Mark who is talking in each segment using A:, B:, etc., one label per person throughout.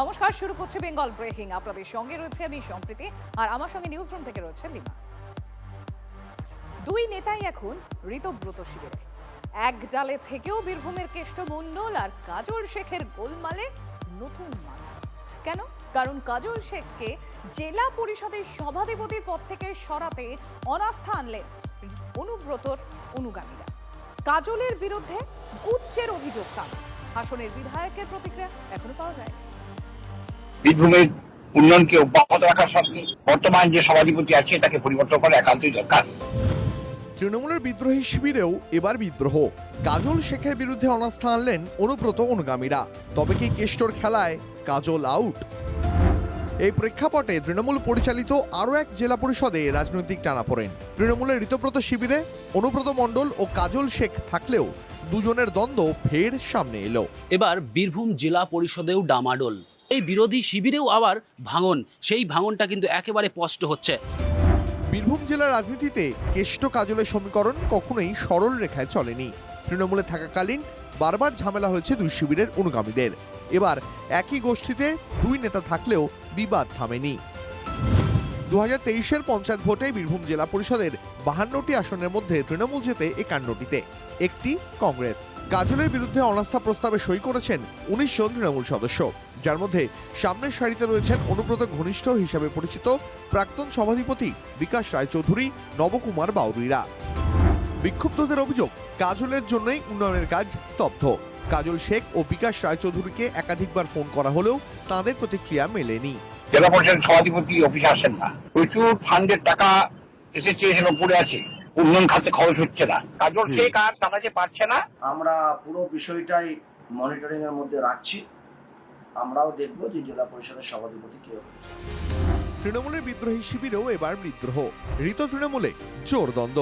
A: নমস্কার, শুরু করছে বেঙ্গল ব্রেকিং। আপনাদের সঙ্গে রয়েছে আমি সম্প্রীতি, আর আমার সঙ্গে নিউজ রুম থেকে রয়েছে লিমা। দুই নেতাই এখন ঋতব্রত শিবিরে। এক ডালে থেকেও বীরভূমের কেষ্ট মণ্ডল আর কাজল শেখের গোলমালে নতুন মাথা। কেন? কারণ কাজল শেখকে জেলা পরিষদের সভাধিপতির পদ থেকে সরাতে অনাস্থা আনলেন অনুব্রতর অনুগামীরা। কাজলের বিরুদ্ধে উচ্চের অভিযোগ তাঁর। হাসনের বিধায়কের প্রতিক্রিয়া এখনো পাওয়া যায়।
B: বীরভূমের উন্নয়নকে অব্যাহত রাখার স্বার্থে বর্তমান যে সভাধিপতি আছে তাকে পরিবর্তন করা একান্তই দরকার।
C: তৃণমূলের বিদ্রোহী শিবিরেও এবার বিদ্রোহ। কাজল শেখের বিরুদ্ধে অনাস্থা আনলেন অনুব্রত অনুগামীরা। তবে কি কেষ্টর খেলায় কাজল আউট? এই প্রেক্ষাপটে তৃণমূল পরিচালিত আরও এক জেলা পরিষদে রাজনৈতিক টানাপোড়েন। তৃণমূলের ঋতব্রত শিবিরে অনুব্রত মণ্ডল ও কাজল শেখ থাকলেও দুজনের দ্বন্দ্ব ফের সামনে এলো।
D: এবার বীরভূম জেলা পরিষদেও ডামাডোল। এই বিরোধী শিবিরেও আবার ভাঙন। সেই ভাঙনটা কিন্তু একেবারে স্পষ্ট হচ্ছে।
C: বীরভূম জেলার রাজনীতিতে কেষ্ট কাজলের সমীকরণ কখনোই সরল রেখায় চলেনি। তৃণমূলে থাকাকালীন বারবার ঝামেলা হয়েছে দুই শিবিরের অনুগামীদের। এবার একই গোষ্ঠীতে দুই নেতা থাকলেও বিবাদ থামেনি। 2023-এর পঞ্চায়েত ভোটে বীরভূম জেলা পরিষদের 52টি আসনের মধ্যে তৃণমূল জেতে 51টিতে, একটি কংগ্রেস। কাজলের বিরুদ্ধে অনাস্থা প্রস্তাবে সই করেছেন 19 জন তৃণমূল সদস্য, যার মধ্যে সামনের সারিতে রয়েছেন অনুব্রত ঘনিষ্ঠ হিসাবে পরিচিত প্রাক্তন সভাধিপতি বিকাশ রায়চৌধুরী, নবকুমার বাউরিরা। বিক্ষুব্ধদের অভিযোগ, কাজলের জন্যই উন্নয়নের কাজ স্তব্ধ। কাজল শেখ ও বিকাশ রায়চৌধুরীকে একাধিকবার ফোন করা হলেও তাঁদের প্রতিক্রিয়া মেলেনি।
B: জেলা পরিষদের সভাধিপতি অফিসে আসেন না, প্রচুর ফান্ডের টাকা এসেছে, এখানে পড়ে আছে, উন্নয়ন খাতে খরচ হচ্ছে না। কাজল শেখ আর চালাতে পারছে না।
E: আমরা পুরো বিষয়টাই মনিটরিং এর মধ্যে রাখছি। আমরাও দেখব যে জেলা পরিষদের সভাধিপতি কে হচ্ছে।
C: তৃণমূলের বিদ্রোহী শিবিরেও এবার বিদ্রোহ। ঋত তৃণমূলে জোর দ্বন্দ্ব,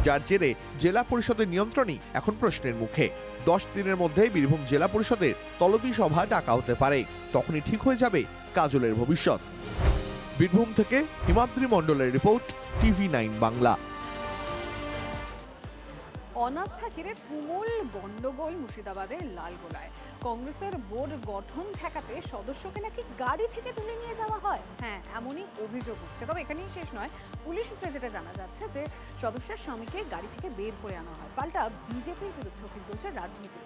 C: যার জেরে জেলা পরিষদের নিয়ন্ত্রণই এখন প্রশ্নের মুখে। 10 দিনের মধ্যে বীরভূম জেলা পরিষদের তলবি সভা ডাকা হতে পারে। তখনই ঠিক হয়ে যাবে কাজলের ভবিষ্যৎ। বীরভূম থেকে হিমাদ্রি মণ্ডলের রিপোর্ট, TV9 বাংলা।
A: অনাস্থা ঘিরে তুমুল গন্ডগোল মুর্শিদাবাদের লালগোলায়। কংগ্রেসের বোর্ড গঠন ঠেকাতে সদস্যকে নাকি গাড়ি থেকে তুলে নিয়ে যাওয়া হয়। হ্যাঁ, এমনই অভিযোগ উঠছে। তবে এখানেই শেষ নয়। পুলিশ সূত্রে যেটা জানা যাচ্ছে যে সদস্যের স্বামীকে গাড়ি থেকে বের করে আনা হয়। পাল্টা বিজেপির বিরুদ্ধে উকিল তুলছে রাজনীতি।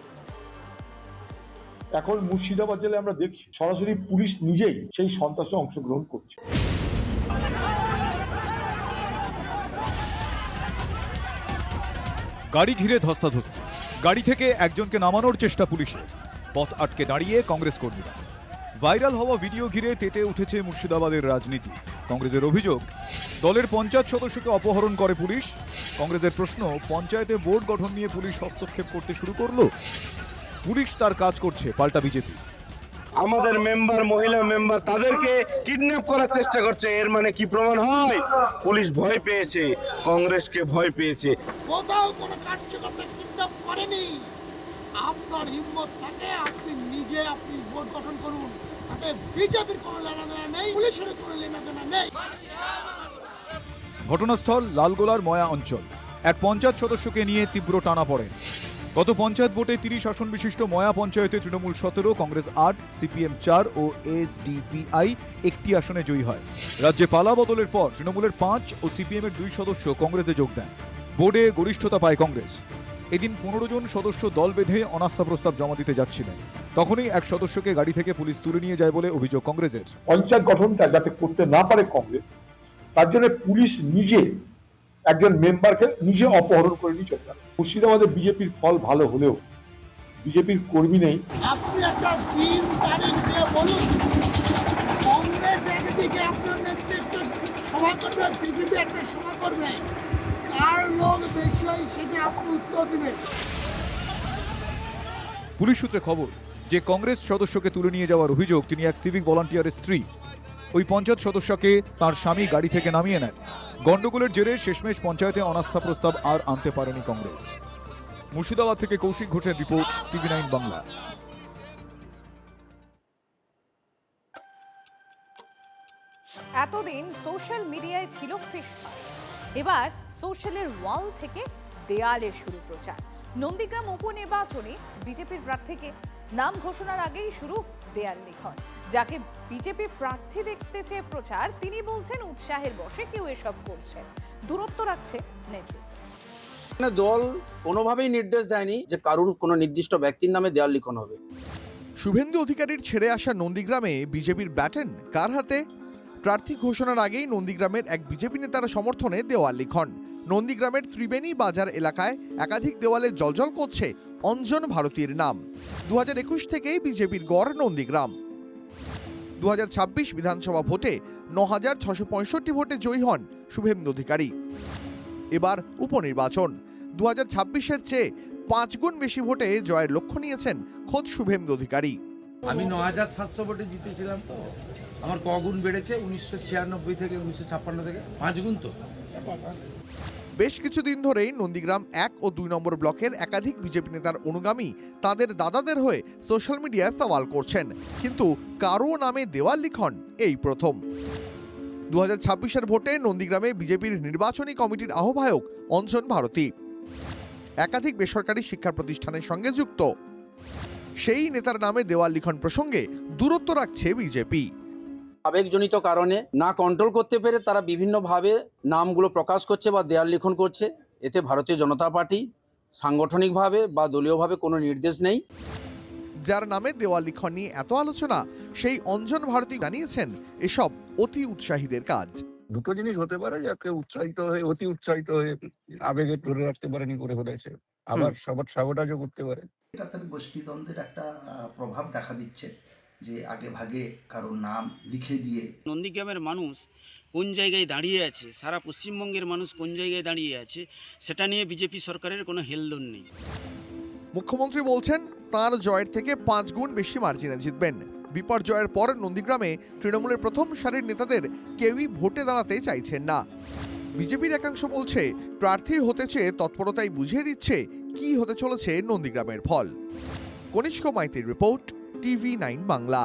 F: এখন মুর্শিদাবাদ জেলায় আমরা দেখছি সরাসরি পুলিশ নিজেই সেই সন্ত্রাসে অংশগ্রহণ করছে।
G: গাড়ি ঘিরে ধস্তাধস্তি, গাড়ি থেকে একজনকে নামানোর চেষ্টা পুলিশের, পথ আটকে দাঁড়িয়ে কংগ্রেস কর্মীরা। ভাইরাল হওয়া ভিডিও ঘিরে তেতে উঠেছে মুর্শিদাবাদের রাজনীতি। কংগ্রেসের অভিযোগ, দলের পঞ্চায়েত সদস্যকে অপহরণ করে পুলিশ। কংগ্রেসের প্রশ্ন, পঞ্চায়েতে বোর্ড গঠন নিয়ে পুলিশ হস্তক্ষেপ করতে শুরু করলো। পুলিশ তার কাজ করছে, পাল্টা বিজেপি।
H: আমাদের মেম্বার, মহিলা মেম্বার, তাদেরকে কিডন্যাপ করার চেষ্টা করছে। এর মানে কি প্রমাণ হয়? পুলিশ ভয় পেয়েছে, কংগ্রেসকে ভয় পেয়েছে।
I: কোথাও কোনো কার্যকর্তা কিডন্যাপ করেনি। আপনার হিম্মত থাকে আপনি নিজে বোর্ড গঠন করুন, তাতে বিজেপির কোনো লেনাদেনা নেই, পুলিশের কোনো লেনাদেনা নেই।
G: ঘটনাস্থল লালগোলার ময়া অঞ্চল। এক পঞ্চায়েত সদস্যকে নিয়ে তীব্র টানাপড়েন। গত পঞ্চায়েত ভোটে 30 আসন বিশিষ্ট ময়া পঞ্চায়েতে তৃণমূল 17, কংগ্রেস 8, CPM 4 ও SDPI 1টি আসনে জয়ী হয়। রাজ্যে পালা বদলের পর তৃণমূলের 5 ও CPM এর 2 সদস্য কংগ্রেসে যোগ দেন। বোর্ডে গরিষ্ঠতা পায় কংগ্রেস। এদিন 15 জন সদস্য দল বেঁধে অনাস্থা প্রস্তাব জমা দিতে যাচ্ছিলেন। তখনই এক সদস্যকে গাড়ি থেকে পুলিশ তুলে নিয়ে যায় বলে অভিযোগ কংগ্রেসের।
F: পঞ্চায়েত গঠনটা যাতে করতে না পারে কংগ্রেস, তার জন্য পুলিশ নিজে একজন মেম্বারকে নিজে অপহরণ করে নিয়ে চলে যাবে। মুর্শিদাবাদে বিজেপির ফল ভালো হলেও বিজেপির কর্মী নেই।
I: আপনি একটা দিন তারিখ দিয়ে বলুন, কংগ্রেস একদিকে আপনার নেতৃত্বে সভা করবে, বিজেপি একটা সভা করবে, কার লোক বেশি হয় সেটা আপনি উত্তর দেবেন।
G: পুলিশ সূত্রে খবর যে কংগ্রেস সদস্যকে তুলে নিয়ে যাওয়ার অভিযোগ, তিনি এক সিভিক ভলান্টিয়ারের স্ত্রী। ওই পঞ্চায়েত সদস্যকে তার স্বামী গাড়ি থেকে নামিয়ে নেন। গন্ডগোলের জেরে শেষমেশ পঞ্চায়েতে অনাস্থা প্রস্তাব আর আনতে পারেনি কংগ্রেস। মুর্শিদাবাদ থেকে কৌশিক ঘোষের রিপোর্ট, TV9 বাংলা।
A: এতদিন সোশ্যাল মিডিয়ায় ছিল ফিশ ফাইট, এবার সোশ্যালের ওয়াল থেকে দেয়ালে শুরু প্রচার। নন্দীগ্রাম উপনির্বাচনে বিজেপির প্রার্থীকে নাম ঘোষণার আগেই শুরু দেয়াল লিখন। যাকে বিজেপি প্রার্থী দেখতে চেয়ে প্রচার, তিনি বলছেন উৎসাহের বশে কেউ এসব করছে, দূরত্ব রাখছে নেতৃত্ব।
D: দল কোনোভাবেই নির্দেশ দেয়নি যে কারুর কোনো নির্দিষ্ট ব্যক্তির নামে দেওয়াল লিখন হবে।
C: শুভেন্দু অধিকারীর ছেড়ে আসা নন্দীগ্রামে বিজেপির ব্যাটন কার হাতে? প্রার্থী ঘোষণার আগেই নন্দীগ্রামের এক বিজেপি নেতার সমর্থনে দেওয়াল লিখন। নন্দীগ্রামের ত্রিবেণী বাজার এলাকায় একাধিক দেওয়ালে জ্বলজ্বল করছে অঞ্জন ভারতীর নাম। 2021 থেকেই বিজেপির গড় নন্দীগ্রাম। 2026 বিধানসভা ভোটে 9,665 ভোটে জয়ী হন শুভেন্দু অধিকারী। এবার উপনির্বাচন, 2026-এর চেয়ে 5 গুণ বেশি ভোটে জয়ের লক্ষ্য নিয়েছেন খোদ শুভেন্দু অধিকারী।
J: আমি 9,700 ভোটে জিতেছিলাম, তো আমার কগুণ বেড়েছে 1996 থেকে 1956 থেকে 5 গুণ। তো
C: বেশ কিছুদিন ধরেই নন্দীগ্রাম 1 ও 2 নম্বর ব্লকের একাধিক বিজেপি নেতার অনুগামী তাদের দাদাদের হয়ে সোশ্যাল মিডিয়ায় সওয়াল করছেন, কিন্তু কারো নামে দেওয়াল লিখন এই প্রথম। 2026-এর ভোটে নন্দীগ্রামে বিজেপির নির্বাচনী কমিটির আহ্বায়ক অঞ্জন ভারতী একাধিক বেসরকারি শিক্ষা প্রতিষ্ঠানের সঙ্গে যুক্ত। সেই নেতার নামে দেওয়াল লিখন প্রসঙ্গে দূরত্ব রাখছে বিজেপি।
D: আবেগজনিত কারণে না কন্ট্রোল করতে পেরে তারা বিভিন্নভাবে নামগুলো প্রকাশ করছে বা দেয়াল লিখন করছে। এতে ভারতীয় জনতা পার্টি সাংগঠনিকভাবে বা দলীয়ভাবে কোনো নির্দেশ নেই।
C: যার নামে দেওয়াল লিখন নিয়ে এত আলোচনা, সেই অঞ্জন ভারতী জানিয়েছেন এসব অতি উৎসাহীদের কাজ।
B: দুটো জিনিস হতে পারে, যাকে উৎসাহিত হয়ে অতি উৎসাহিত হয়ে আবেগে ধরে রাখতে পারেনি করে ফেলেছে, আবার সবার সাবোটাজও করতে পারে।
E: এটা তার গোষ্ঠীদ্বন্দ্বের একটা প্রভাব দেখা দিচ্ছে, যে আগে ভাগে কারোর নাম লিখে দিয়ে।
K: নন্দীগ্রামের মানুষ কোন জায়গায় দাঁড়িয়ে আছে, সারা পশ্চিমবঙ্গের মানুষ কোন জায়গায় দাঁড়িয়ে আছে, সেটা নিয়ে বিজেপি সরকারের কোনো হেলদোল নেই।
C: মুখ্যমন্ত্রী বলছেন তার জয়ের থেকে 5 গুণ বেশি মার্জিনে জিতবেন। বিপর্যয়ের পর নন্দীগ্রামে তৃণমূলের প্রথম সারির নেতাদের কেউই ভোটে দাঁড়াতে চাইছেন না। বিজেপির একাংশ বলছে প্রার্থী হতে চেয়ে তৎপরতাই বুঝিয়ে দিচ্ছে কি হতে চলেছে নন্দীগ্রামের ফল। কনিষ্ক মাইতির রিপোর্ট, TV9 বাংলা।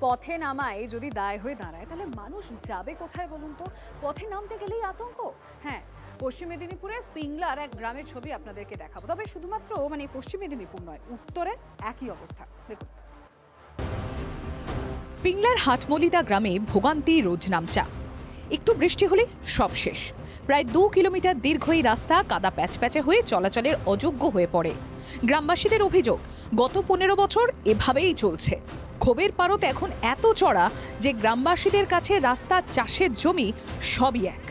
A: পথে নামায় যদি দায় হয়ে দাঁড়ায়, তাহলে মানুষ যাবে কোথায় বলুন তো? পথে নামতে গেলেই আতঙ্ক। হ্যাঁ, পশ্চিম মেদিনীপুরের পিংলার এক গ্রামের ছবি আপনাদেরকে দেখাবো। তবে শুধুমাত্র পশ্চিম মেদিনীপুর নয়, উত্তরে একই অবস্থা। দেখুন, পিংলার হাটমলিদা গ্রামে ভোগান্তি রোজ নামচা। একটু বৃষ্টি হলে সব শেষ। প্রায় 2 কিলোমিটার দীর্ঘ এই রাস্তা কাদা প্যাচপ্যাচে হয়ে চলাচলের অযোগ্য হয়ে পড়ে। গ্রামবাসীদের অভিযোগ, গত 15 বছর এভাবেই চলছে। ক্ষোভের পারদ এখন এত চড়া যে গ্রামবাসীদের কাছে রাস্তা, চাষের জমি সবই এক।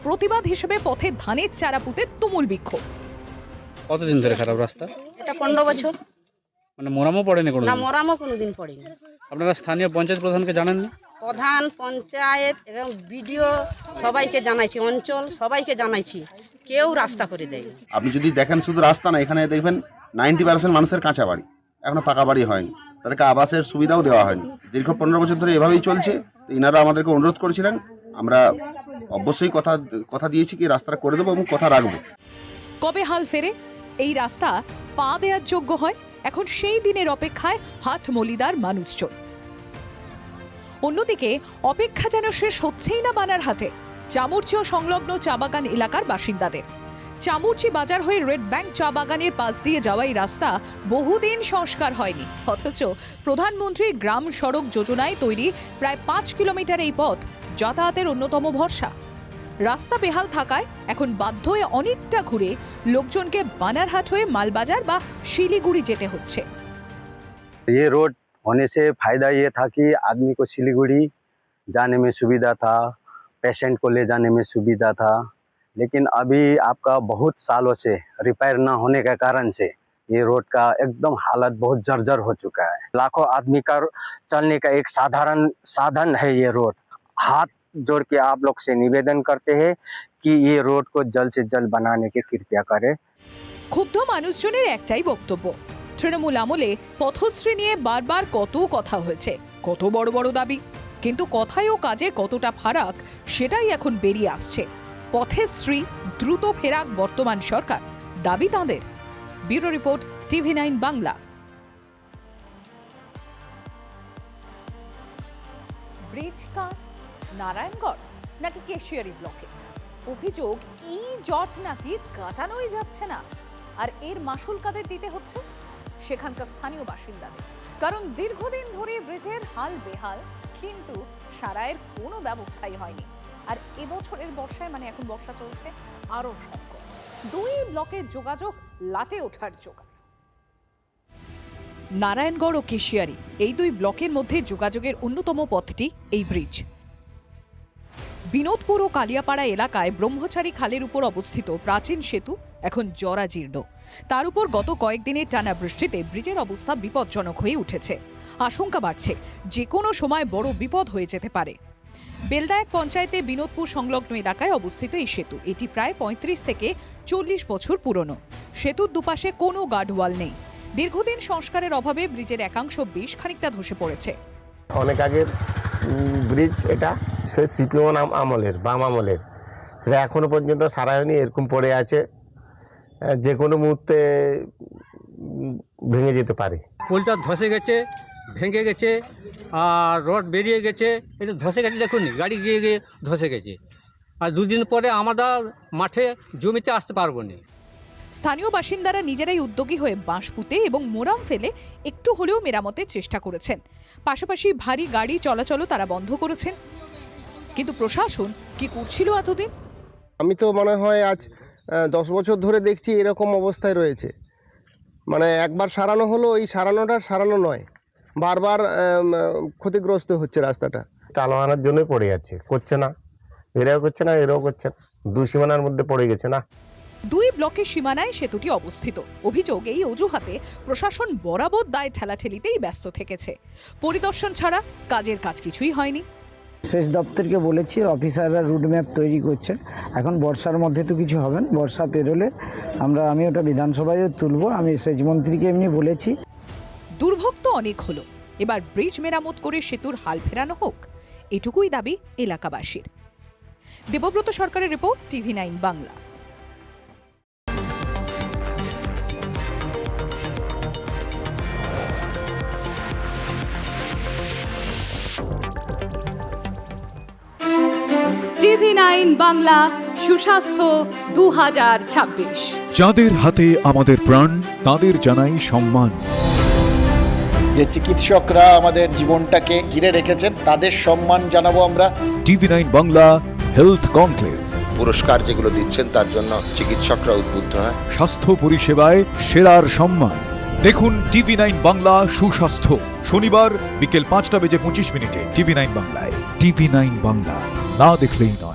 A: প্রতিবাদ হিসেবে পথে ধানের চারা পুঁতে তুমুল বিক্ষোভ।
K: কতদিন ধরে খারাপ রাস্তা?
L: এটা 15 বছর।
K: মানে মোরামও পড়েনি কোনো?
L: না, মোরামও কোনোদিন পড়েনি।
K: আপনারা স্থানীয় পঞ্চায়েত প্রধানকে জানাননি?
L: প্রধান, পঞ্চায়েত এবং বিডিও সবাইকে জানাইছি, অঞ্চল সবাইকে জানাইছি, কেউ রাস্তা করে দেয়।
M: আপনি যদি দেখেন শুধু রাস্তা না, এখানে দেখবেন 90% মানুষের কাঁচা বাড়ি, এখনো পাকা বাড়ি হয়নি, তাদেরকে আবাসের সুবিধাও দেওয়া হয়নি। দীর্ঘ 15 বছর ধরে এভাবেই চলছে। ইনারা আমাদেরকে অনুরোধ করেছিলেন, আমরা অবশ্যই কথা দিয়েছি কি রাস্তাটা করে দেবো এবং কথা রাখবো।
A: কবে হাল ফেরে এই রাস্তা পা দেওয়ার যোগ্য হয়? এখন সেই দিনের অপেক্ষায় হাটমলিদার মানুষজন। অন্যদিকে অপেক্ষা যেন শেষ হচ্ছেই না বানারহাটে চামুরচি ও সংলগ্ন চা বাগান এলাকার বাসিন্দাদের। চামুরচি বাজার হয়ে রেড ব্যাংক চা বাগানের পাশ দিয়ে যাওয়া এই রাস্তা বহুদিন সংস্কার হয়নি, অথচ প্রধানমন্ত্রী গ্রাম সড়ক যোজনায় তৈরি প্রায় 5 কিলোমিটার এই পথ যাতায়াতের অন্যতম ভরসা। রাস্তা বেহাল থাকায় এখন বাধ্য হয়ে অনেকটা ঘুরে লোকজনকে বানারহাট হয়ে মালবাজার বা শিলিগুড়ি যেতে হচ্ছে।
N: ये रोड होने से फायदा ये था कि आदमी को सिलीगुड़ी जाने में सुविधा था, पेशेंट को ले जाने में सुविधा था, लेकिन अभी आपका बहुत सालों से रिपेयर ना होने के कारण से ये रोड का एकदम हालत बहुत जर्जर हो चुका है। लाखों आदमी का चलने का एक साधारण साधन है ये रोड। हाथ जोड़ के आप लोग से निवेदन करते हैं कि ये रोड को जल्द से जल्द बनाने की कृपया करें।
A: ক্ষুব্ধ মানুষজনের একটাই বক্তব্য, তৃণমূল আমলে পথশ্রী নিয়ে বারবার কত কথা হয়েছে, কত বড় বড় দাবি, কিন্তু কথায় ও কাজে কতটা ফারাক সেটাই এখন বেরিয়ে আসছে। পথশ্রী দ্রুত ফেরাক বর্তমান সরকার, দাবি তাঁদের। Bureau report, TV9 Bangla. Bridge কার, নারায়ণগড় নাকি কেশিয়ারি ব্লকে? অভিযোগ, এই জট নাকি কাটানোই যাচ্ছে না, আর এর মাসুল কাদের দিতে হচ্ছে? সেখানকার স্থানীয় বাসিন্দাদের। কারণ দীর্ঘদিন ধরে ব্রিজের হাল বেহাল, কিন্তু সারাইয়ের কোনো ব্যবস্থাই হয়নি। আর এবছরের বর্ষায়, মানে এখন বর্ষা চলছে, আরো সংকট। দুই ব্লকের যোগাযোগ লাটে ওঠার জোগাড়। নারায়ণগড় ও কেশিয়ারি এই দুই ব্লকের মধ্যে যোগাযোগের অন্যতম পথটি এই ব্রিজ। বিনোদপুর ও কালিয়াপাড়া এলাকায় ব্রহ্মচারী খালের উপর অবস্থিত প্রাচীন সেতু এখন জরাজীর্ণ। তার উপর গত কয়েকদিনের টানা বৃষ্টিতে ব্রিজের অবস্থা বিপজ্জনক হয়ে উঠেছে। আশঙ্কা বাড়ছে যে কোনো সময় বড় বিপদ হয়ে যেতে পারে। বেলদায়ক পঞ্চায়েতে বিনোদপুর সংলগ্ন এলাকায় অবস্থিত এই সেতু। এটি প্রায় 35 থেকে 40 বছর পুরনো। সেতুর দুপাশে কোনো গার্ডওয়াল নেই। দীর্ঘদিন সংস্কারের অভাবে ব্রিজের একাংশ বেশ খানিকটা ধসে পড়েছে।
O: অনেক আগের ব্রিজ, এটা সে সিপিএম আমলের, বাম আমলের, সেটা এখনো পর্যন্ত সারা হয়নি, এরকম পড়ে আছে, যে কোনো মুহূর্তে ভেঙে যেতে পারে।
P: পোলটা ধসে গেছে, ভেঙে গেছে, আর রড বেরিয়ে গেছে, এটা ধসে গেছে, দেখুন গাড়ি গিয়ে গিয়ে ধসে গেছে। আর দুদিন পরে আমরা মাঠে জমিতে আসতে পারবো না।
A: স্থানীয় বাসিন্দারা নিজেরাই উদ্যোগী হয়ে বাঁশ পুঁতে এবং মোরাম ফেলে একটু হলেও মেরামতের চেষ্টা করেছেন। পাশাপাশি ভারী গাড়ি চলাচলও তারা বন্ধ করেছেন। কিন্তু প্রশাসন কি করছিল এতদিন?
O: আমি তো মনে হয় আজ 10 বছর ধরে দেখছি এরকম অবস্থায় রয়েছে। মানে একবার সারানো হলো, এই সারানোটা সারানো নয়, বারবার ক্ষতিগ্রস্ত হচ্ছে রাস্তাটা। চালানোর জন্যই পড়ে যাচ্ছে, করছে না, এরাও করছে না, এরাও করছে না, দুই সীমানার মধ্যে পড়ে গেছে না।
A: দুই ব্লকের সীমানায় সেতুটি অবস্থিত। অভিযোগ, এই অজুহাতে প্রশাসন বরাবর দায় ঠেলাঠেলিতেই ব্যস্ত থেকেছে। পরিদর্শন ছাড়া কাজের কাজ কিছুই হয়নি।
Q: সেচ দপ্তরকে বলেছি, অফিসাররা রুট ম্যাপ তৈরি করছে। এখন বর্ষার মধ্যে তো কিছু হবে না, বর্ষা পেরোলে আমি ওটা বিধানসভায়ও তুলব। আমি সেচ মন্ত্রীকে এমনি বলেছি।
A: দুর্ভোগ তো অনেক হলো, এবার ব্রিজ মেরামত করে সেতুর হাল ফেরানো হোক, এটুকুই দাবি এলাকাবাসীর। দেবব্রত সরকারের report, TV9 Bangla.
R: TV9 Bangla সুস্বাস্থ্য 2026।
G: যাদের হাতে আমাদের প্রাণ, তাদের জানাই সম্মান।
S: যে চিকিৎসকরা আমাদের জীবনটাকে ঘিরে রেখেছেন, তাদের সম্মান জানাবো আমরা।
G: TV9 বাংলা হেলথ কনক্লেভ
T: পুরস্কার যেগুলো দিচ্ছেন, তার জন্য চিকিৎসকরা উদ্বুদ্ধ হয়।
G: স্বাস্থ্য পরিষেবায় সেরার সম্মান। দেখুন TV9 বাংলা সুস্বাস্থ্য, শনিবার বিকেল 5:25 TV9 বাংলায়। TV9 বাংলা, না দেখলেই নয়।